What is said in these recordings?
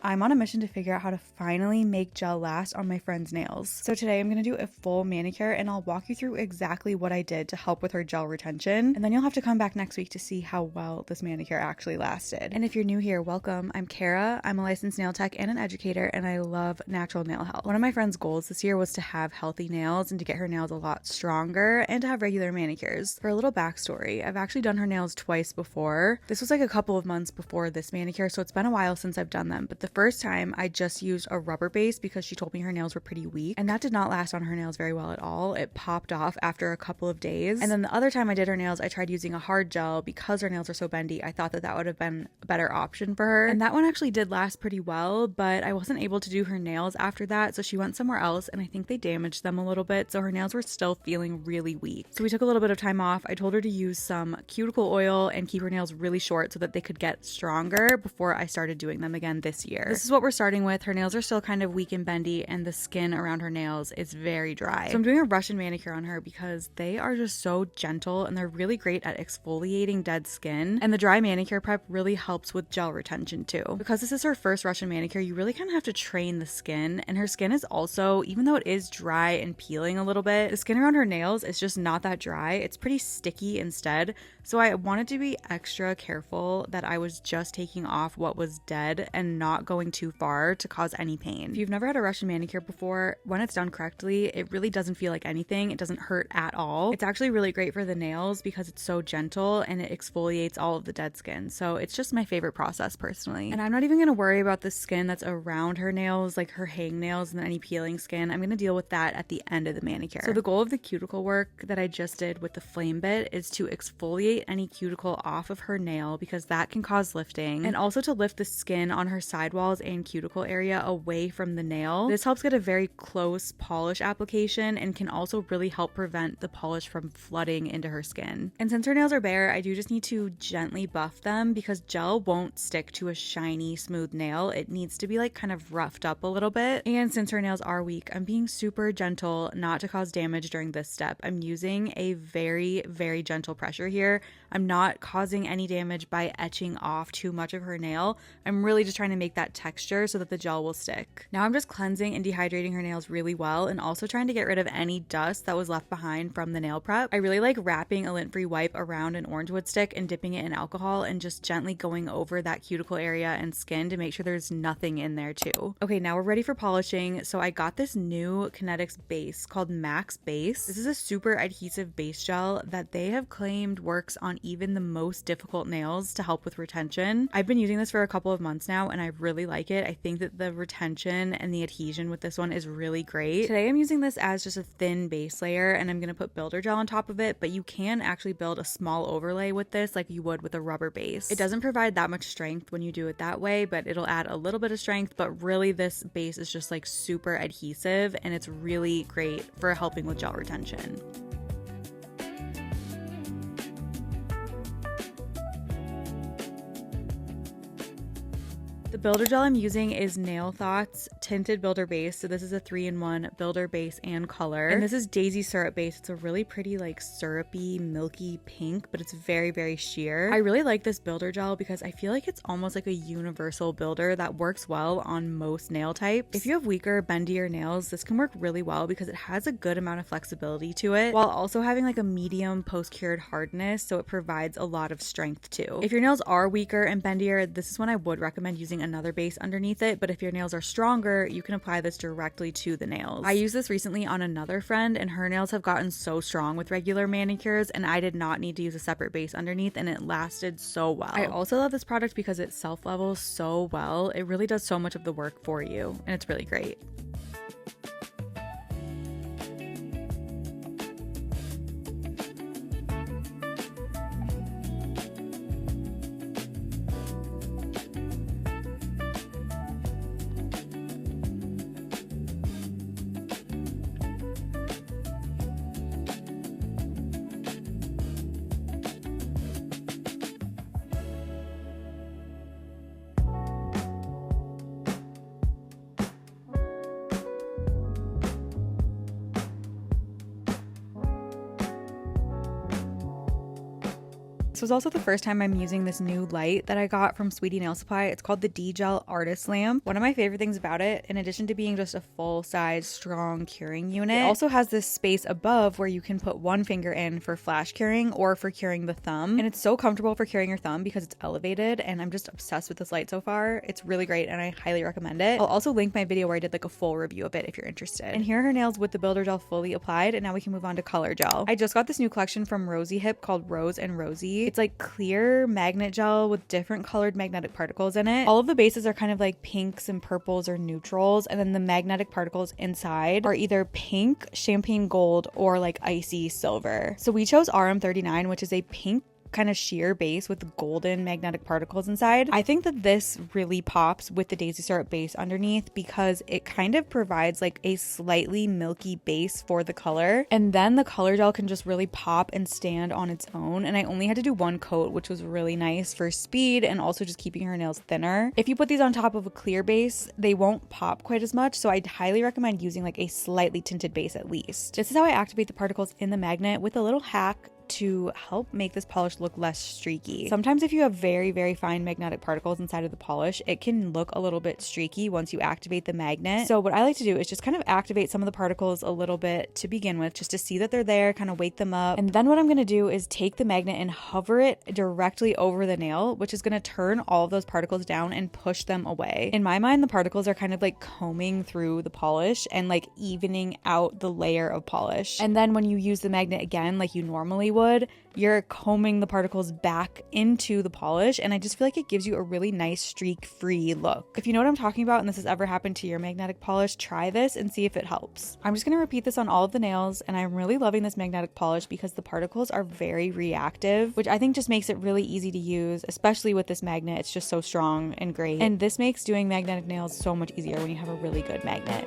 I'm on a mission to figure out how to finally make gel last on my friend's nails. So today I'm going to do a full manicure and I'll walk you through exactly what I did to help with her gel retention. And then you'll have to come back next week to see how well this manicure actually lasted. And if you're new here, welcome. I'm Kara. I'm a licensed nail tech and an educator, and I love natural nail health. One of my friend's goals this year was to have healthy nails and to get her nails a lot stronger and to have regular manicures. For a little backstory, I've actually done her nails twice before. This was like a couple of months before this manicure, so it's been a while since I've done them. But the first time I just used a rubber base because she told me her nails were pretty weak, and that did not last on her nails very well at all. It popped off after a couple of days. And then the other time I did her nails, I tried using a hard gel because her nails are so bendy. I thought that that would have been a better option for her, and that one actually did last pretty well, but I wasn't able to do her nails after that, so she went somewhere else and I think they damaged them a little bit, so her nails were still feeling really weak. So we took a little bit of time off. I told her to use some cuticle oil and keep her nails really short so that they could get stronger before I started doing them again this year. This is what we're starting with. Her nails are still kind of weak and bendy, and the skin around her nails is very dry. So I'm doing a Russian manicure on her because they are just so gentle and they're really great at exfoliating dead skin. And the dry manicure prep really helps with gel retention too. Because this is her first Russian manicure, you really kind of have to train the skin. And her skin is also, even though it is dry and peeling a little bit, the skin around her nails is just not that dry. It's pretty sticky instead. So I wanted to be extra careful that I was just taking off what was dead and not going too far to cause any pain. If you've never had a Russian manicure before, when it's done correctly, it really doesn't feel like anything. It doesn't hurt at all. It's actually really great for the nails because it's so gentle and it exfoliates all of the dead skin. So it's just my favorite process personally. And I'm not even going to worry about the skin that's around her nails, like her hangnails and any peeling skin. I'm going to deal with that at the end of the manicure. So the goal of the cuticle work that I just did with the flame bit is to exfoliate any cuticle off of her nail because that can cause lifting, and also to lift the skin on her sidewalls and cuticle area away from the nail. This helps get a very close polish application and can also really help prevent the polish from flooding into her skin. And since her nails are bare, I do just need to gently buff them because gel won't stick to a shiny, smooth nail. It needs to be like kind of roughed up a little bit. And since her nails are weak, I'm being super gentle not to cause damage during this step. I'm using a very, very gentle pressure here. I'm not causing any damage by etching off too much of her nail. I'm really just trying to make that texture so that the gel will stick. Now I'm just cleansing and dehydrating her nails really well, and also trying to get rid of any dust that was left behind from the nail prep. I really like wrapping a lint-free wipe around an orange wood stick and dipping it in alcohol and just gently going over that cuticle area and skin to make sure there's nothing in there too. Okay, now we're ready for polishing. So I got this new Kinetics base called Max Base. This is a super adhesive base gel that they have claimed works on even the most difficult nails to help with retention. I've been using this for a couple of months now and I really like it. I think that the retention and the adhesion with this one is really great. Today I'm using this as just a thin base layer and I'm going to put builder gel on top of it, but you can actually build a small overlay with this like you would with a rubber base. It doesn't provide that much strength when you do it that way, but it'll add a little bit of strength, but really this base is just like super adhesive and it's really great for helping with gel retention. The builder gel I'm using is Nail Thoughts Tinted Builder Base. So this is a 3-in-1 builder base and color. And this is Daisy Syrup Base. It's a really pretty like syrupy, milky pink, but it's very, very sheer. I really like this builder gel because I feel like it's almost like a universal builder that works well on most nail types. If you have weaker, bendier nails, this can work really well because it has a good amount of flexibility to it while also having like a medium post-cured hardness, so it provides a lot of strength too. If your nails are weaker and bendier, this is when I would recommend using another base underneath it, but if your nails are stronger, you can apply this directly to the nails. I used this recently on another friend and her nails have gotten so strong with regular manicures and I did not need to use a separate base underneath and it lasted so well. I also love this product because it self-levels so well. It really does so much of the work for you and it's really great. was also the first time I'm using this new light that I got from Sweetie Nail Supply. It's called the D-Gel Artist Lamp. One of my favorite things about it, in addition to being just a full-size, strong curing unit, it also has this space above where you can put one finger in for flash curing or for curing the thumb. And it's so comfortable for curing your thumb because it's elevated, and I'm just obsessed with this light so far. It's really great and I highly recommend it. I'll also link my video where I did like a full review of it if you're interested. And here are her nails with the builder gel fully applied, and now we can move on to color gel. I just got this new collection from Rosy Hip called Rose and Rosy. It's like clear magnet gel with different colored magnetic particles in it. All of the bases are kind of like pinks and purples or neutrals, and then the magnetic particles inside are either pink, champagne gold, or like icy silver. So we chose RM39, which is a pink kind of sheer base with golden magnetic particles inside. I think that this really pops with the Daisy Syrup base underneath because it kind of provides like a slightly milky base for the color, and then the color gel can just really pop and stand on its own. And I only had to do one coat, which was really nice for speed and also just keeping her nails thinner. If you put these on top of a clear base, they won't pop quite as much, so I'd highly recommend using like a slightly tinted base at least. This is how I activate the particles in the magnet with a little hack to help make this polish look less streaky. Sometimes if you have very, very fine magnetic particles inside of the polish, it can look a little bit streaky once you activate the magnet. So what I like to do is just kind of activate some of the particles a little bit to begin with, just to see that they're there, kind of wake them up. And then what I'm going to do is take the magnet and hover it directly over the nail, which is going to turn all of those particles down and push them away. In my mind, the particles are kind of like combing through the polish and like evening out the layer of polish. And then when you use the magnet again, like you normally would, you're combing the particles back into the polish, and I just feel like it gives you a really nice streak-free look. If you know what I'm talking about and this has ever happened to your magnetic polish, try this and see if it helps. I'm just going to repeat this on all of the nails, and I'm really loving this magnetic polish because the particles are very reactive, which I think just makes it really easy to use, especially with this magnet. It's just so strong and great, and this makes doing magnetic nails so much easier when you have a really good magnet.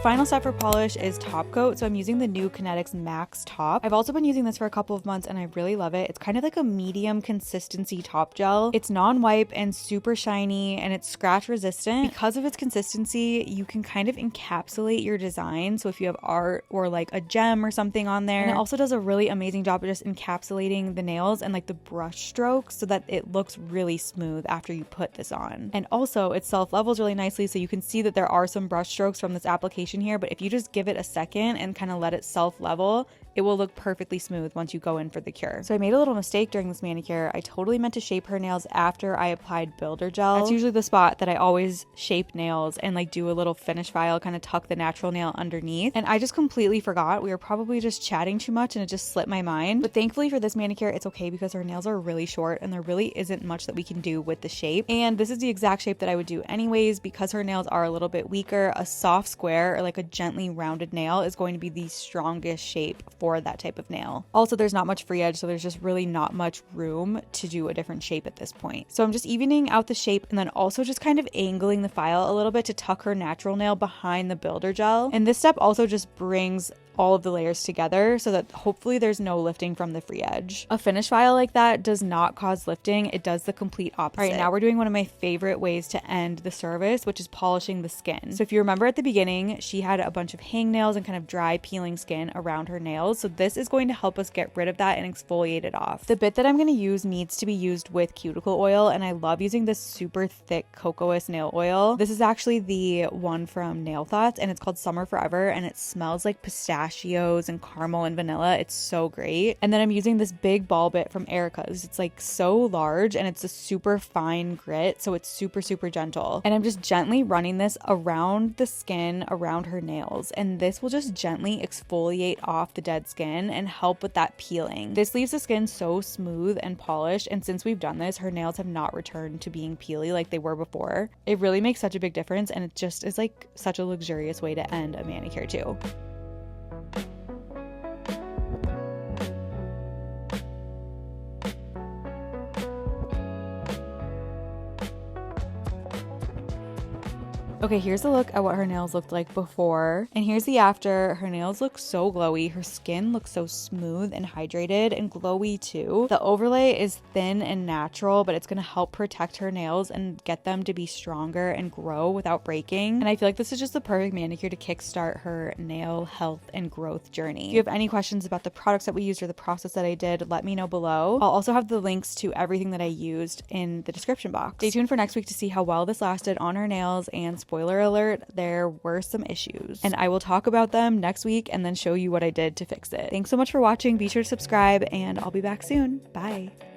Final step for polish is top coat. So I'm using the new Kinetics Max top. I've also been using this for a couple of months and I really love it. It's kind of like a medium consistency top gel. It's non-wipe and super shiny, and it's scratch resistant. Because of its consistency, you can kind of encapsulate your design. So if you have art or like a gem or something on there, and it also does a really amazing job of just encapsulating the nails and like the brush strokes so that it looks really smooth after you put this on. And also it self-levels really nicely, so you can see that there are some brush strokes from this application here, but if you just give it a second and kind of let it self-level, it will look perfectly smooth once you go in for the cure. So I made a little mistake during this manicure. I totally meant to shape her nails after I applied builder gel. That's usually the spot that I always shape nails and like do a little finish file, kind of tuck the natural nail underneath. And I just completely forgot. We were probably just chatting too much and it just slipped my mind. But thankfully for this manicure, it's okay because her nails are really short and there really isn't much that we can do with the shape. And this is the exact shape that I would do anyways because her nails are a little bit weaker. A soft square or like a gently rounded nail is going to be the strongest shape for that type of nail. Also, there's not much free edge, so there's just really not much room to do a different shape at this point. So I'm just evening out the shape and then also just kind of angling the file a little bit to tuck her natural nail behind the builder gel. And this step also just brings all of the layers together so that hopefully there's no lifting from the free edge. A finish file like that does not cause lifting. It does the complete opposite. All right, now we're doing one of my favorite ways to end the service, which is polishing the skin. So if you remember at the beginning, she had a bunch of hangnails and kind of dry peeling skin around her nails. So this is going to help us get rid of that and exfoliate it off. The bit that I'm going to use needs to be used with cuticle oil, and I love using this super thick cocoa nail oil. This is actually the one from Nail Thoughts, and it's called Summer Forever, and it smells like pistachios and caramel and vanilla. It's so great. And then I'm using this big ball bit from Erica's. It's like so large, and it's a super fine grit, so it's super gentle. And I'm just gently running this around the skin, around her nails, and this will just gently exfoliate off the dead skin and help with that peeling. This leaves the skin so smooth and polished, and since we've done this, her nails have not returned to being peely like they were before. It really makes such a big difference, and it just is like such a luxurious way to end a manicure too. Okay, here's a look at what her nails looked like before, and here's the after. Her nails look so glowy. Her skin looks so smooth and hydrated and glowy too. The overlay is thin and natural, but it's going to help protect her nails and get them to be stronger and grow without breaking. And I feel like this is just the perfect manicure to kickstart her nail health and growth journey. If you have any questions about the products that we used or the process that I did, let me know below. I'll also have the links to everything that I used in the description box. Stay tuned for next week to see how well this lasted on her nails, and spoiler alert, there were some issues, and I will talk about them next week and then show you what I did to fix it. Thanks so much for watching. Be sure to subscribe, and I'll be back soon. Bye.